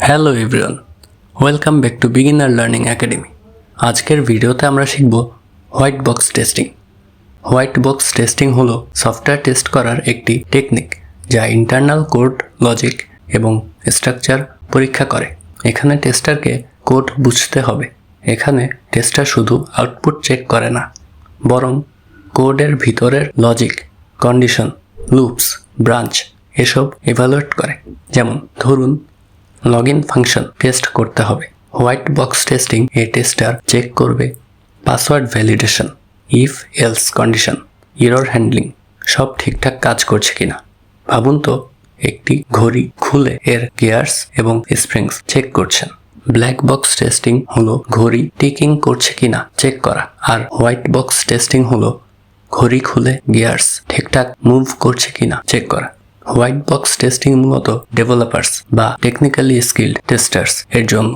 Hello everyone, welcome back to beginner learning academy. আজকের ভিডিওতে আমরা শিখব white box testing. White box testing হলো সফটওয়্যার টেস্ট করার একটি টেকনিক যা ইন্টারনাল কোড, লজিক এবং স্ট্রাকচার পরীক্ষা করে। এখানে টেস্টারকে কোড বুঝতে হবে। এখানে টেস্টার শুধু আউটপুট চেক করে না, বরং কোডের ভিতরের লজিক, কন্ডিশন, লুপস, ব্রাঞ্চ এসব ইভ্যালুয়েট করে। যেমন ধরুন লগইন ফাংশন টেস্ট করতে হবে। হোয়াইট বক্স টেস্টিং এ টেস্টার চেক করবে password validation, if else condition, error handling সব ঠিকঠাক কাজ করছে কিনা। ভাবুন তো, একটি ঘড়ি খুলে এর গিয়ার্স এবং স্প্রিংস চেক করছেন। ব্ল্যাক বক্স টেস্টিং হলো ঘড়ি টিকিং করছে কিনা চেক করা, আর হোয়াইট বক্স টেস্টিং হলো ঘড়ি খুলে গিয়ার্স ঠিকঠাক মুভ করছে কিনা চেক করা। হোয়াইট বক্স টেস্টিং মূলত ডেভেলপার্স বা টেকনিক্যালি স্কিল্ড টেস্টার্স এর জন্য।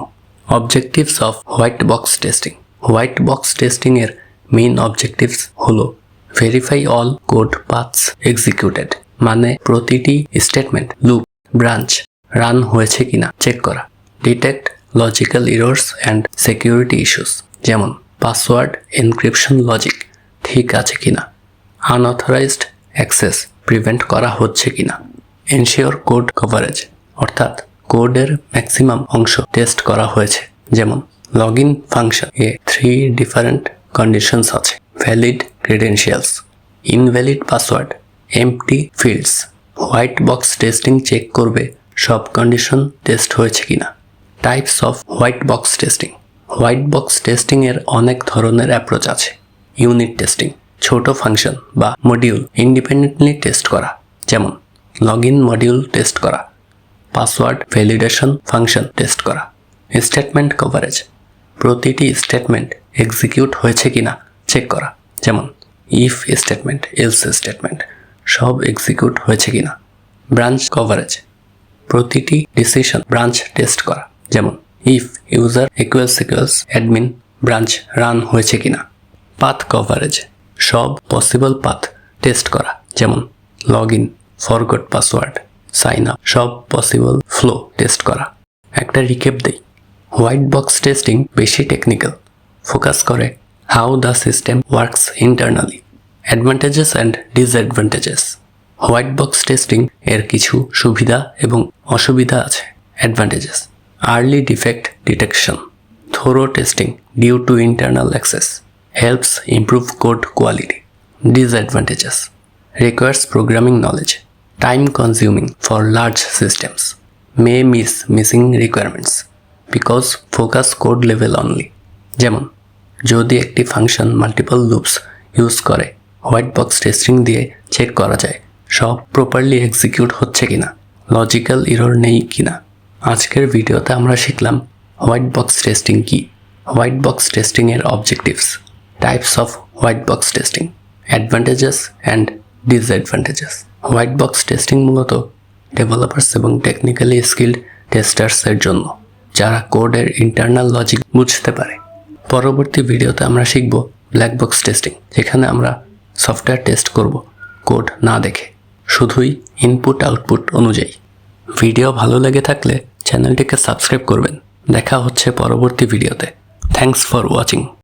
Objectives of white box testing. White box testing এর মেইন অবজেক্টিভস হলো verify all code paths executed, মানে প্রতিটি স্টেটমেন্ট, লুপ, ব্রাঞ্চ রান হয়েছে কিনা চেক করা। Detect logical errors and security issues, যেমন পাসওয়ার্ড এনক্রিপশন লজিক ঠিক আছে কিনা, আনঅথরাইজড অ্যাক্সেস প্রিভেন্ট করা হচ্ছে কিনা। এনশিওর কোড কভারেজ, অর্থাৎ কোডের ম্যাক্সিমাম অংশ টেস্ট করা হয়েছে। যেমন লগইন ফাংশন এ 3 ডিফারেন্ট কন্ডিশনস আছে: valid credentials, invalid password, empty fields. White box testing check করবে সব কন্ডিশন টেস্ট হয়েছে কিনা। Types of white box testing. White box testing এর অনেক ধরনের অ্যাপ্রোচ আছে। ইউনিট টেস্টিং, ছোট ফাংশন বা মডিউল ইন্ডিপেন্ডেন্টলি টেস্ট করা, যেমন লগইন মডিউল টেস্ট করা। পাসওয়ার্ড ভ্যালিডেশন ফাংশন টেস্ট করা। স্টেটমেন্ট কভারেজ, প্রতিটি স্টেটমেন্ট এক্সিকিউট হয়েছে কিনা চেক করা, যেমন ইফ স্টেটমেন্ট, এলস স্টেটমেন্ট সব এক্সিকিউট হয়েছে কিনা। ব্রাঞ্চ কভারেজ, প্রতিটি ডিসিশন ব্রাঞ্চ টেস্ট করা, যেমন if user equals admin branch run হয়েছে কিনা। পাথ কভারেজ, সব পসিবল পাথ টেস্ট করা, যেমন login, forgot password, sign up সব পসিবল ফ্লো টেস্ট করা। একটা রিক্যাপ দেই। হোয়াইট বক্স টেস্টিং বেশি টেকনিক্যাল, ফোকাস করে how the system works internally, advantages and disadvantages. White box testing এর কিছু সুবিধা এবং অসুবিধা আছে। Advantages: early defect detection, thorough testing due to internal access, helps improve code quality. Disadvantages: requires programming knowledge, time consuming for large systems, may miss missing requirements because focus code level only. যেমন যদি একটি function multiple loops use করে, white box testing দিয়ে check করা যায় সব properly execute হচ্ছে কিনা, লজিক্যাল এরর নেই কিনা। আজকের ভিডিওতে আমরা শিখলাম হোয়াইট বক্স টেস্টিং কি, হোয়াইট বক্স টেস্টিং এর objectives, types of white box testing, advantages and disadvantages. White box testing মূলত ডেভেলপার্স এবং টেকনিক্যালি স্কিল্ড টেস্টার্সের জন্য, যারা কোডের ইন্টারনাল লজিক বুঝতে পারে। পরবর্তী ভিডিওতে আমরা শিখব ব্ল্যাক বক্স টেস্টিং, যেখানে আমরা সফটওয়্যার টেস্ট করব কোড না দেখে, শুধুই ইনপুট আউটপুট অনুযায়ী। ভিডিও ভালো লেগে থাকলে চ্যানেলটিকে সাবস্ক্রাইব করবেন। দেখা হচ্ছে পরবর্তী ভিডিওতে। Thanks for watching.